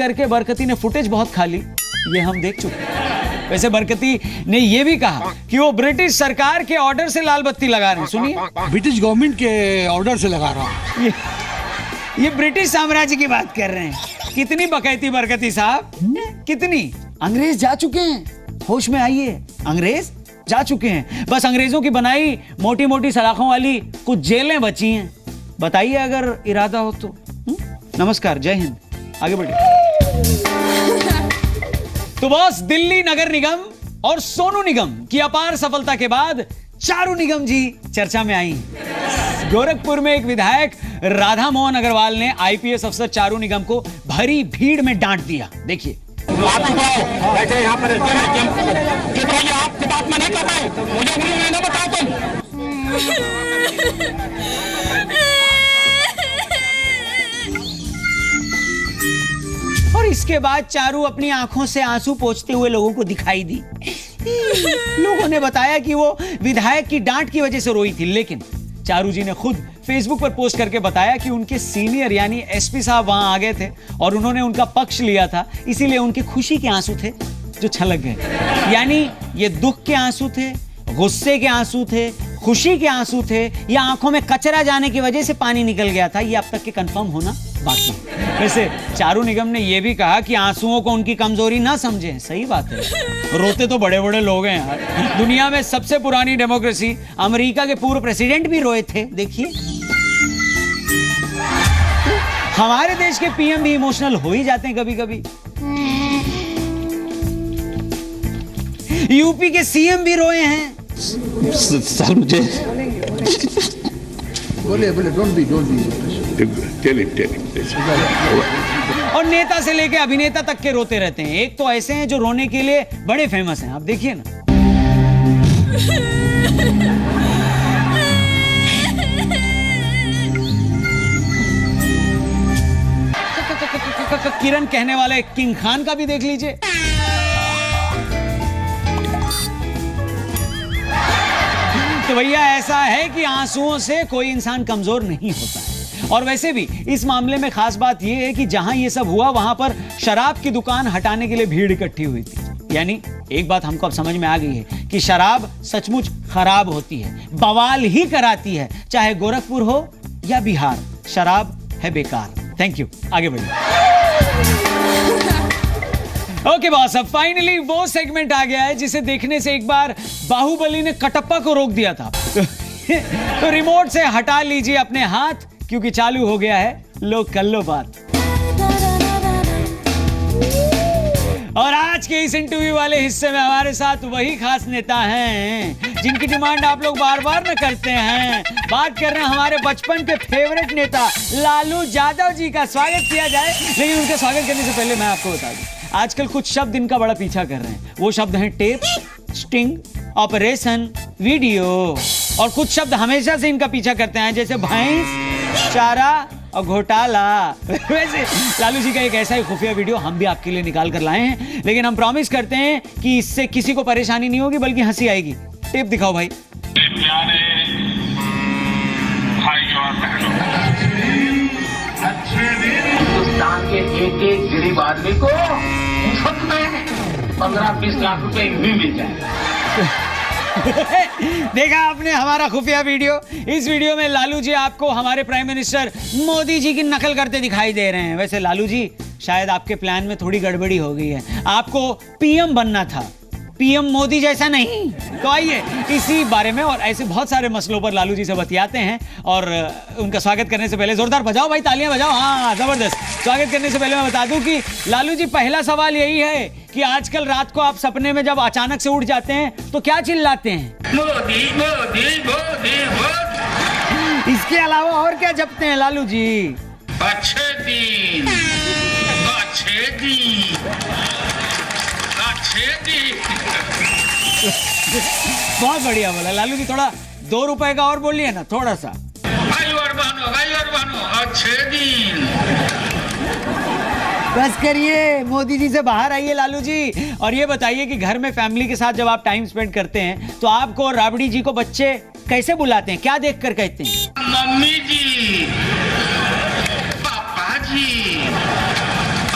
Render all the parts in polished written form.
करके बरकती ने फुटेज बहुत खा ली, ये हम देख चुके हैं। वैसे बरकती ने ये भी कहा कि वो ब्रिटिश सरकार के ऑर्डर से लाल बत्ती लगा रहे हैं। सुनिए, ब्रिटिश गवर्नमेंट के ऑर्डर से लगा रहा हूँ। ये ब्रिटिश साम्राज्य की बात कर रहे हैं। कितनी बकैती बरकती साहब, कितनी। अंग्रेज जा चुके हैं, होश में आइए, अंग्रेज जा चुके हैं। बस अंग्रेजों की बनाई मोटी मोटी सलाखों वाली कुछ जेलें बची हैं। बताइए अगर इरादा हो तो। नमस्कार, जय हिंद, आगे बढ़िए। तो बॉस, दिल्ली नगर निगम और सोनू निगम की अपार सफलता के बाद चारू निगम जी चर्चा में आई। गोरखपुर में एक विधायक राधा मोहन अग्रवाल ने आईपीएस अफसर चारू निगम को भरी भीड़ में डांट दिया। देखिए, आप बैठे यहाँ पर आपकी बात में नहीं कर रहे, मुझे अंग्रेजी में बताओ तुम। और इसके बाद चारू अपनी आंखों से आंसू पोंछते हुए लोगों को दिखाई दी। लोगों ने बताया कि वो विधायक की डांट की वजह से रोई थी, लेकिन चारू जी ने खुद फेसबुक पर पोस्ट करके बताया कि उनके सीनियर यानी एसपी साहब वहां आ गए थे और उन्होंने उनका पक्ष लिया था, इसीलिए उनके खुशी के आंसू थे जो छलक गए। यानी ये दुख के आंसू थे, गुस्से के आंसू थे, खुशी के आंसू थे, या आंखों में कचरा जाने की वजह से पानी निकल गया था, ये अब तक के कंफर्म होना बाकी। वैसे चारू निगम ने यह भी कहा कि आंसुओं को उनकी कमजोरी ना समझें। सही बात है, रोते तो बड़े बड़े लोग हैं यार। दुनिया में सबसे पुरानी डेमोक्रेसी अमेरिका के पूर्व प्रेसिडेंट भी रोए थे, देखिए। हमारे देश के पीएम भी इमोशनल हो ही जाते हैं कभी कभी। यूपी के सीएम भी रोए हैं। सर मुझे बोले डोंट बी और नेता से लेके अभिनेता तक के रोते रहते हैं। एक तो ऐसे हैं जो रोने के लिए बड़े फेमस हैं, आप देखिए ना। किरण कहने वाले किंग खान का भी देख लीजिए। तो भैया ऐसा है कि आंसुओं से कोई इंसान कमजोर नहीं होता है। और वैसे भी इस मामले में खास बात यह है कि जहां ये सब हुआ वहां पर शराब की दुकान हटाने के लिए भीड़ इकट्ठी हुई थी। यानी एक बात हमको अब समझ में आ गई है कि शराब सचमुच खराब होती है, बवाल ही कराती है। चाहे गोरखपुर हो या बिहार, शराब है बेकार। थैंक यू, आगे बढ़िए। ओके बॉस, अब फाइनली वो सेगमेंट आ गया है जिसे देखने से एक बार बाहुबली ने कटप्पा को रोक दिया था। तो रिमोट से हटा लीजिए अपने हाथ, क्योंकि चालू हो गया है लो कर लो बात। और आज के इस इंटरव्यू वाले हिस्से में हमारे साथ वही खास नेता हैं जिनकी डिमांड आप लोग बार बार न करते हैं। बात कर रहे हैं हमारे बचपन के फेवरेट नेता लालू यादव जी का। स्वागत किया जाए। लेकिन उनका स्वागत करने से पहले मैं आपको बता दूं, आजकल कुछ शब्द इनका बड़ा पीछा कर रहे हैं। वो शब्द हैं टेप, स्टिंग, ऑपरेशन, वीडियो। और कुछ शब्द हमेशा से इनका पीछा करते हैं, जैसे भैंस, चारा और घोटाला। वैसे लालू जी का एक ऐसा ही खुफिया वीडियो हम भी आपके लिए निकाल कर लाए हैं, लेकिन हम प्रॉमिस करते हैं कि इससे किसी को परेशानी नहीं होगी, बल्कि हंसी आएगी। टेप दिखाओ भाई। हिंदुस्तान के एक एक गरीब आदमी को मुफ्त में 15-20 लाख रुपए भी मिल जाए। देखा आपने हमारा खुफिया वीडियो। इस वीडियो में लालू जी आपको हमारे प्राइम मिनिस्टर मोदी जी की नकल करते दिखाई दे रहे हैं। वैसे लालू जी, शायद आपके प्लान में थोड़ी गड़बड़ी हो गई है। आपको पीएम बनना था, पीएम मोदी जैसा नहीं। तो आइए इसी बारे में और ऐसे बहुत सारे मसलों पर लालू जी से बतियाते हैं। और उनका स्वागत करने से पहले जोरदार बजाओ भाई, तालियां बजाओ। हाँ, जबरदस्त। स्वागत करने से पहले मैं बता दूं कि लालू जी, पहला सवाल यही है कि आजकल रात को आप सपने में जब अचानक से उठ जाते हैं तो क्या चिल्लाते हैं? मोदी मोदी मोदी मोदी। इसके अलावा और क्या जपते हैं लालू जी? अच्छे दिन, अच्छे दिन, अच्छे दिन। बहुत बढ़िया बोला लालू जी। थोड़ा 2 रुपए का और बोलिए ना, थोड़ा सा। भाई और बहनों, अच्छे दिन। बस करिए, मोदी जी से बाहर आइए लालू जी। और ये बताइए कि घर में फैमिली के साथ जब आप टाइम स्पेंड करते हैं तो आपको और राबड़ी जी को बच्चे कैसे बुलाते हैं? क्या देखकर कहते हैं? मम्मी जी, पापा जी,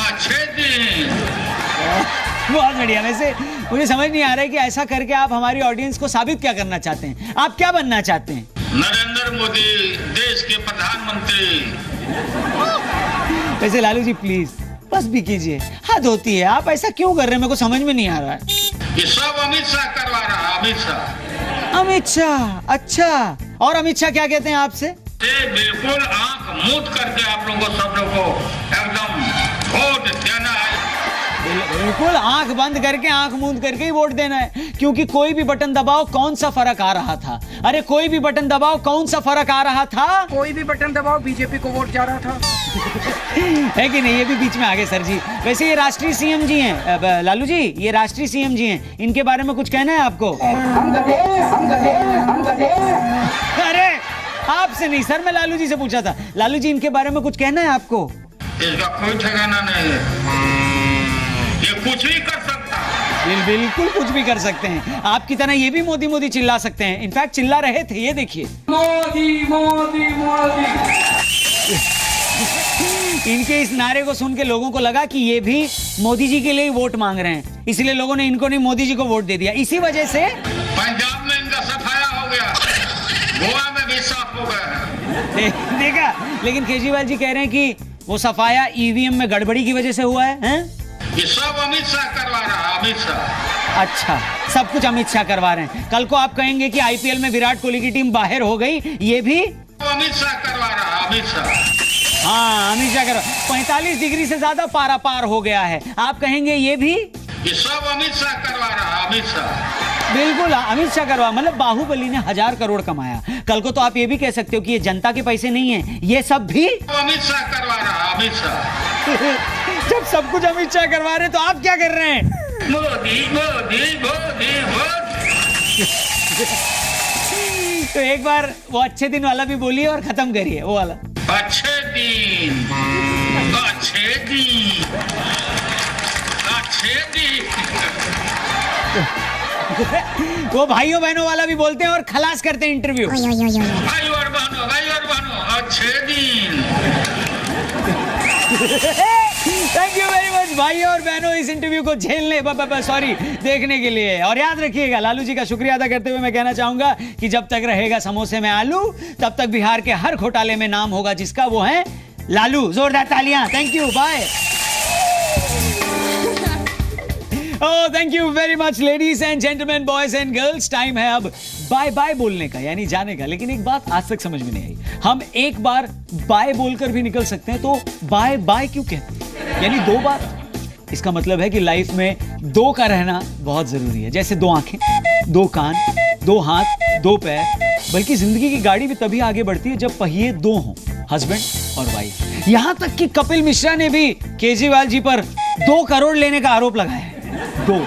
अच्छे दिन। दिन। बहुत बढ़िया। वैसे मुझे समझ नहीं आ रहा है कि ऐसा करके आप हमारी ऑडियंस को साबित क्या करना चाहते हैं? आप क्या बनना चाहते हैं? नरेंद्र मोदी देश के प्रधानमंत्री। वैसे लालू जी प्लीज बस भी कीजिए, हद होती है। आप ऐसा क्यों कर रहे हैं, मेरे को समझ में नहीं आ रहा है। ये सब अमित शाह करवा रहा, अमित शाह। अमित शाह? अच्छा, और अमित शाह क्या कहते हैं आपसे? ये बिल्कुल आंख मूंद करके आप लोगों सब लोगों को एकदम वोट देना है। बिल्कुल आंख बंद करके, आंख मूंद करके ही वोट देना है, क्योंकि कोई भी बटन दबाओ कौन सा फर्क आ रहा था? अरे कोई भी बटन दबाओ कौन सा फर्क आ रहा था? कोई भी बटन दबाओ बीजेपी को वोट जा रहा था। है कि नहीं? ये भी बीच में आ गए सर जी। वैसे ये राष्ट्रीय सीएम जी हैं लालू जी, ये राष्ट्रीय सीएम जी हैं, इनके बारे में कुछ कहना है आपको? अरे आपसे नहीं सर, मैं लालू जी से पूछा था। लालू जी इनके बारे में कुछ कहना है आपको? इसका कोई ठिकाना नहीं है, ये कुछ भी कर सकता है। बिल्कुल कुछ भी कर सकते हैं। आपकी तरह ये भी मोदी मोदी चिल्ला सकते हैं। इनफैक्ट चिल्ला रहे थे, ये देखिए। मोदी मोदी मोदी। इनके इस नारे को सुन के लोगों को लगा कि ये भी मोदी जी के लिए ही वोट मांग रहे हैं, इसलिए लोगों ने इनको नहीं मोदी जी को वोट दे दिया। इसी वजह से पंजाब में इनका सफाया हो गया, गोवा में भी साफ हो गया। देखा, लेकिन केजरीवाल जी कह रहे हैं कि वो सफाया ईवीएम में गड़बड़ी की वजह से हुआ है, हैं? ये सब अमित शाह करवा रहा, अमित शाह। अच्छा, सब कुछ अमित शाह करवा रहे हैं। कल को आप कहेंगे कि आईपीएल में विराट कोहली की टीम बाहर हो गई, ये भी अमित शाह करवा रहा, अमित शाह। हाँ, अमित शाह करवा। 45 डिग्री से ज्यादा पारा पार हो गया है, आप कहेंगे ये भी? ये सब अमित शाह करवा रहा, अमित शाह। बिल्कुल अमित शाह करवा। मतलब बाहुबली ने 1000 करोड़ कमाया। कल को तो आप ये भी कह सकते हो कि ये जनता के पैसे नहीं है, ये सब भी अमित शाह करवा रहा, अमित शाह। जब सब कुछ अमित शाह करवा रहे हैं तो आप क्या कर रहे हैं? मोदी मोदी मोदी मोदी। तो एक बार वो अच्छे दिन वाला भी बोलिए और खत्म करिए वो वाला। अच्छे दिन, अच्छे दिन, अच्छे दिन। वो भाइयों बहनों वाला भी बोलते हैं और खलास करते हैं इंटरव्यू। भाई और बहनों, अच्छे दिन। थैंक यू वेरी मच भाइयों और बहनों, इस इंटरव्यू को झेलने सॉरी देखने के लिए। और याद रखिएगा, लालू जी का शुक्रिया अदा करते हुए मैं कहना चाहूंगा कि जब तक रहेगा समोसे में आलू, तब तक बिहार के हर घोटाले में नाम होगा जिसका, वो है लालू। जोरदार तालियां। Thank you, bye. Oh, thank you very much, ladies and gentlemen, boys and girls. Time है अब बाय बाय बोलने का, यानी जाने का। लेकिन एक बात आज तक समझ में नहीं आई, हम एक बार बाय बोलकर भी निकल सकते हैं, तो बाय बाय क्यों कहते हैं? यानी 2 बार। इसका मतलब है कि लाइफ में 2 का रहना बहुत जरूरी है। जैसे 2 आंखें, 2 कान, 2 हाथ, 2 पैर। बल्कि जिंदगी की गाड़ी भी तभी आगे बढ़ती है जब पहिए 2 हों, हस्बैंड और वाइफ। यहां तक कि कपिल मिश्रा ने भी केजरीवाल जी पर 2 करोड़ लेने का आरोप लगाया है। 2।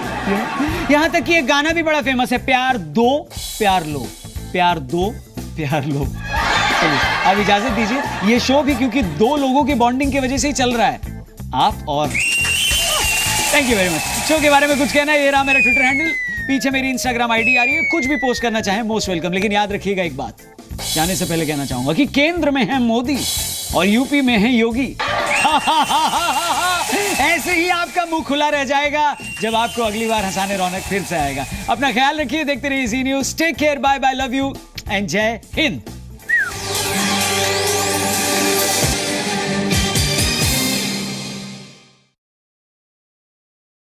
यहां तक कि एक गाना भी बड़ा फेमस है, प्यार दो प्यार लो, प्यार दो प्यार लो। चलिए अब इजाजत दीजिए, ये शो भी क्योंकि 2 लोगों की बॉन्डिंग की वजह से ही चल रहा है, आप और। Thank you very much. Show के बारे में कुछ कहना है, ये रहा मेरा ट्विटर हैंडल, पीछे मेरी इंस्टाग्राम आईडी आ रही है। कुछ भी पोस्ट करना चाहें, मोस्ट वेलकम। लेकिन याद रखिएगा एक बात, जाने से पहले कहना चाहूंगा कि केंद्र में है मोदी और यूपी में है योगी। ऐसे ही आपका मुंह खुला रह जाएगा जब आपको अगली बार हंसाने रौनक फिर से आएगा। अपना ख्याल रखिए, देखते रहिए Zee News. Take care, bye bye, love you and जय हिंद।